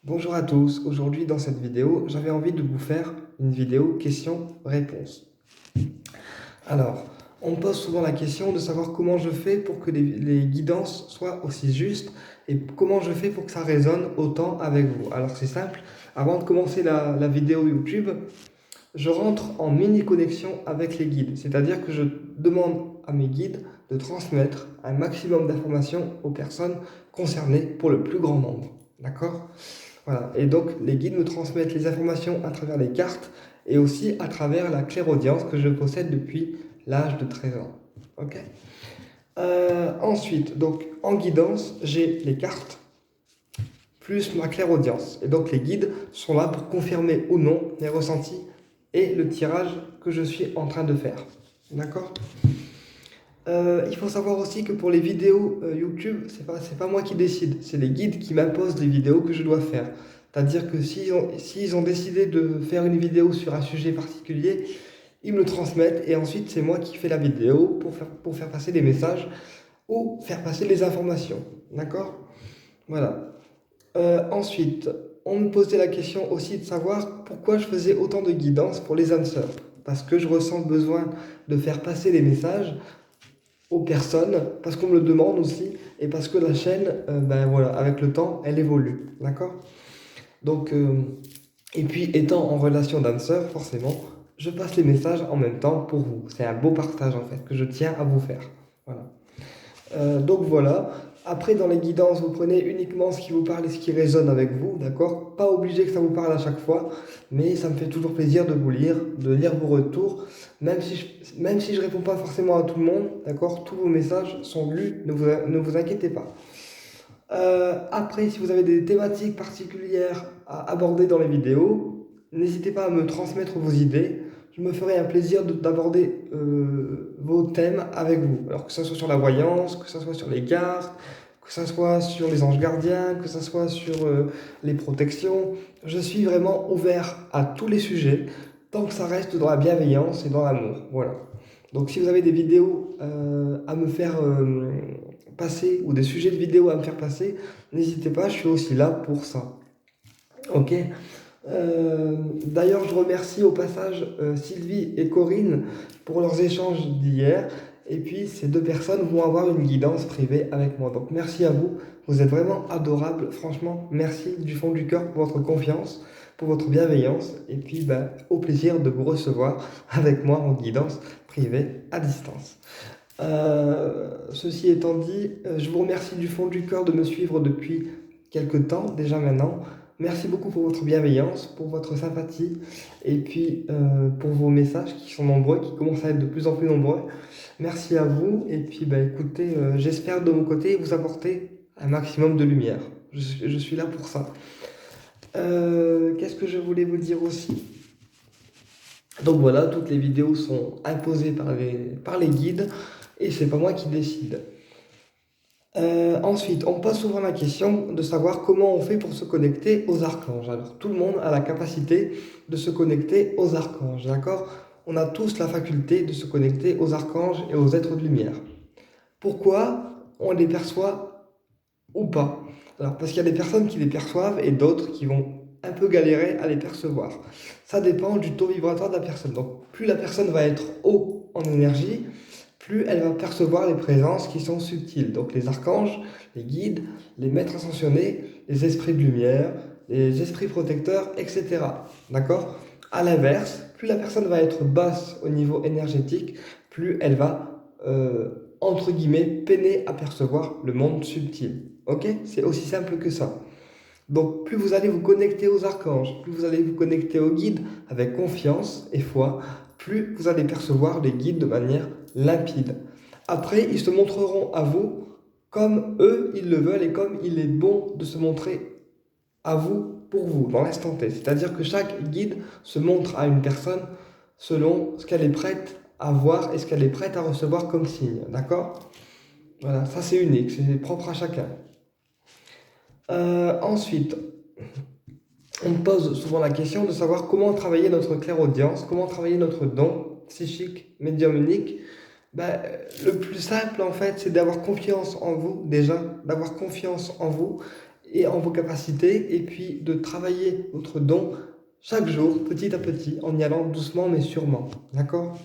Bonjour à tous, aujourd'hui dans cette vidéo, j'avais envie de vous faire une vidéo questions-réponses. Alors, on me pose souvent la question de savoir comment je fais pour que les guidances soient aussi justes et comment je fais pour que ça résonne autant avec vous. Alors c'est simple, avant de commencer la vidéo YouTube, je rentre en mini-connexion avec les guides, c'est-à-dire que je demande à mes guides de transmettre un maximum d'informations aux personnes concernées pour le plus grand nombre. D'accord? Voilà. Et donc, les guides me transmettent les informations à travers les cartes et aussi à travers la clairaudience que je possède depuis l'âge de 13 ans. Ok. Ensuite, donc, en guidance, j'ai les cartes plus ma clairaudience. Et donc, les guides sont là pour confirmer ou non les ressentis et le tirage que je suis en train de faire. D'accord. Il faut savoir aussi que pour les vidéos YouTube, c'est pas moi qui décide, c'est les guides qui m'imposent les vidéos que je dois faire. C'est-à-dire que s'ils ont décidé de faire une vidéo sur un sujet particulier, ils me le transmettent et ensuite c'est moi qui fais la vidéo pour faire passer des messages ou faire passer les informations. D'accord? Voilà. Ensuite, on me posait la question aussi de savoir pourquoi je faisais autant de guidance pour les âmes sœurs. Parce que je ressens le besoin de faire passer les messages aux personnes, parce qu'on me le demande aussi, et parce que la chaîne, ben voilà, avec le temps, elle évolue, d'accord? Donc, et puis étant en relation d'âme sœur, forcément, je passe les messages en même temps pour vous. C'est un beau partage en fait que je tiens à vous faire. Voilà. Donc voilà. Après, dans les guidances, vous prenez uniquement ce qui vous parle et ce qui résonne avec vous, d'accord? Pas obligé que ça vous parle à chaque fois, mais ça me fait toujours plaisir de lire vos retours, même si je réponds pas forcément à tout le monde, d'accord? Tous vos messages sont lus, ne vous inquiétez pas. Après, si vous avez des thématiques particulières à aborder dans les vidéos, n'hésitez pas à me transmettre vos idées. Je me ferai un plaisir d'aborder vos thèmes avec vous. Alors que ce soit sur la voyance, que ce soit sur les cartes, que ce soit sur les anges gardiens, que ce soit sur les protections. Je suis vraiment ouvert à tous les sujets, tant que ça reste dans la bienveillance et dans l'amour. Voilà. Donc si vous avez des vidéos à me faire passer ou des sujets de vidéos à me faire passer, n'hésitez pas, je suis aussi là pour ça. Ok. D'ailleurs, je remercie au passage Sylvie et Corinne pour leurs échanges d'hier. Et puis, ces deux personnes vont avoir une guidance privée avec moi. Donc, merci à vous. Vous êtes vraiment adorables. Franchement, merci du fond du cœur pour votre confiance, pour votre bienveillance. Et puis, ben, au plaisir de vous recevoir avec moi en guidance privée à distance. Ceci étant dit, je vous remercie du fond du cœur de me suivre depuis quelques temps, déjà maintenant. Merci beaucoup pour votre bienveillance, pour votre sympathie et puis pour vos messages qui sont nombreux, qui commencent à être de plus en plus nombreux. Merci à vous et puis bah, écoutez, j'espère de mon côté vous apporter un maximum de lumière. Je suis là pour ça. Qu'est-ce que je voulais vous dire aussi? Donc voilà, toutes les vidéos sont imposées par les guides et c'est pas moi qui décide. Ensuite, on me pose souvent la question de savoir comment on fait pour se connecter aux archanges. Alors, tout le monde a la capacité de se connecter aux archanges, d'accord? On a tous la faculté de se connecter aux archanges et aux êtres de lumière. Pourquoi on les perçoit ou pas? Alors, parce qu'il y a des personnes qui les perçoivent et d'autres qui vont un peu galérer à les percevoir. Ça dépend du taux vibratoire de la personne. Donc, plus la personne va être haut en énergie, plus elle va percevoir les présences qui sont subtiles. Donc les archanges, les guides, les maîtres ascensionnés, les esprits de lumière, les esprits protecteurs, etc. D'accord? À l'inverse, plus la personne va être basse au niveau énergétique, plus elle va, entre guillemets, peiner à percevoir le monde subtil. Ok? C'est aussi simple que ça. Donc plus vous allez vous connecter aux archanges, plus vous allez vous connecter aux guides avec confiance et foi, plus vous allez percevoir les guides de manière limpide. Après, ils se montreront à vous comme eux, ils le veulent et comme il est bon de se montrer à vous, pour vous, dans l'instant T. C'est-à-dire que chaque guide se montre à une personne selon ce qu'elle est prête à voir et ce qu'elle est prête à recevoir comme signe. D'accord? Voilà, ça c'est unique, c'est propre à chacun. Ensuite, on me pose souvent la question de savoir comment travailler notre clairaudience, comment travailler notre don psychique, médiumnique. Ben, le plus simple, en fait, c'est d'avoir confiance en vous, déjà, d'avoir confiance en vous, et en vos capacités, et puis de travailler votre don chaque jour, petit à petit, en y allant doucement mais sûrement. D'accord?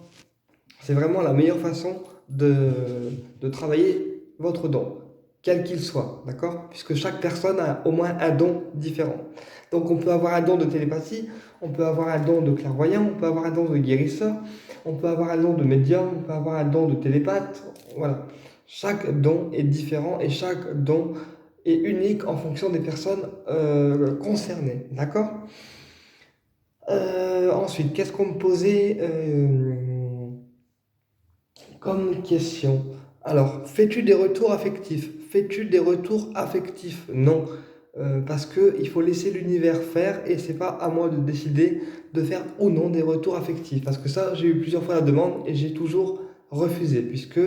C'est vraiment la meilleure façon de travailler votre don, quel qu'il soit, d'accord? Puisque chaque personne a au moins un don différent. Donc on peut avoir un don de télépathie, on peut avoir un don de clairvoyant, on peut avoir un don de guérisseur, on peut avoir un don de médium, on peut avoir un don de télépathe, voilà. Chaque don est différent et chaque don est unique en fonction des personnes concernées, d'accord? Ensuite, qu'est-ce qu'on me posait comme question? Alors, fais-tu des retours affectifs? Fais-tu des retours affectifs? Non. Parce qu'il faut laisser l'univers faire et c'est pas à moi de décider de faire ou non des retours affectifs. Parce que ça, j'ai eu plusieurs fois la demande et j'ai toujours refusé. Puisque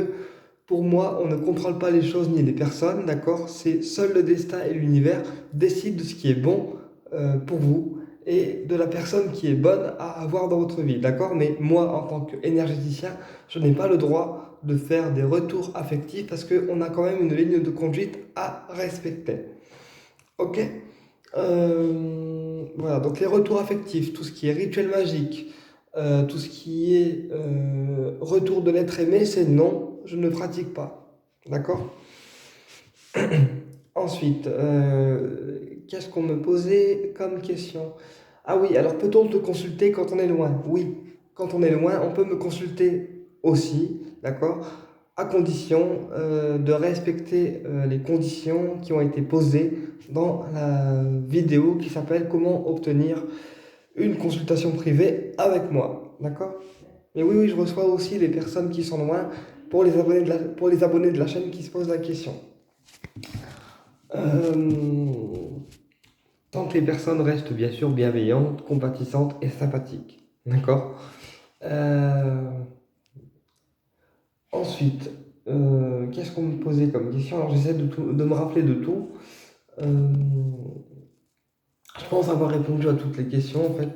pour moi, on ne contrôle pas les choses ni les personnes, d'accord? C'est seul le destin et l'univers décident de ce qui est bon pour vous et de la personne qui est bonne à avoir dans votre vie, d'accord? Mais moi, en tant qu'énergéticien, je n'ai pas le droit de faire des retours affectifs parce qu'on a quand même une ligne de conduite à respecter. Ok? Voilà, donc les retours affectifs, tout ce qui est rituel magique, tout ce qui est retour de l'être aimé, c'est non, je ne pratique pas. D'accord? Ensuite, qu'est-ce qu'on me posait comme question? Ah oui, alors peut-on te consulter quand on est loin? Oui, quand on est loin, on peut me consulter aussi, d'accord? À condition de respecter les conditions qui ont été posées dans la vidéo qui s'appelle Comment obtenir une consultation privée avec moi, d'accord? Mais oui, je reçois aussi les personnes qui sont loin pour les abonnés de la chaîne qui se posent la question. Tant que les personnes restent bien sûr bienveillantes, compatissantes et sympathiques. D'accord? Ensuite, qu'est-ce qu'on me posait comme question? Alors j'essaie de me rappeler de tout. Je pense avoir répondu à toutes les questions en fait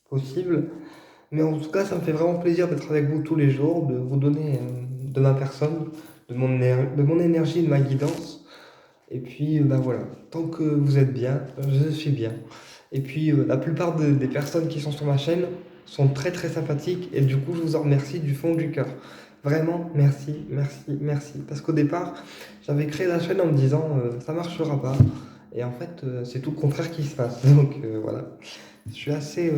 possibles. Mais en tout cas, ça me fait vraiment plaisir d'être avec vous tous les jours, de vous donner de ma personne, de mon énergie, de ma guidance. Et puis, ben voilà, tant que vous êtes bien, je suis bien. Et puis, la plupart des personnes qui sont sur ma chaîne sont très très sympathiques et du coup, je vous en remercie du fond du cœur. Vraiment, merci, merci, merci. Parce qu'au départ, j'avais créé la chaîne en me disant, ça marchera pas. Et en fait, c'est tout le contraire qui se passe. Donc voilà, je suis assez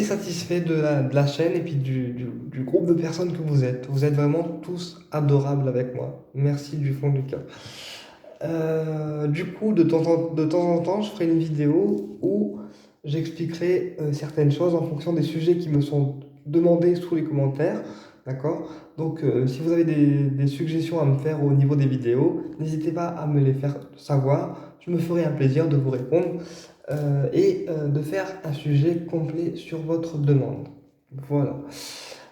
satisfait de la chaîne et puis du groupe de personnes que vous êtes. Vous êtes vraiment tous adorables avec moi. Merci du fond du cœur. Du coup, de temps en temps, je ferai une vidéo où j'expliquerai certaines choses en fonction des sujets qui me sont demandés sous les commentaires. D'accord? Donc, si vous avez des suggestions à me faire au niveau des vidéos, n'hésitez pas à me les faire savoir. Je me ferai un plaisir de vous répondre et de faire un sujet complet sur votre demande. Voilà.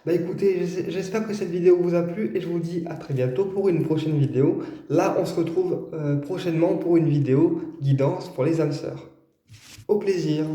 Bah écoutez, j'espère que cette vidéo vous a plu et je vous dis à très bientôt pour une prochaine vidéo. Là, on se retrouve prochainement pour une vidéo guidance pour les âmes sœurs. Au plaisir!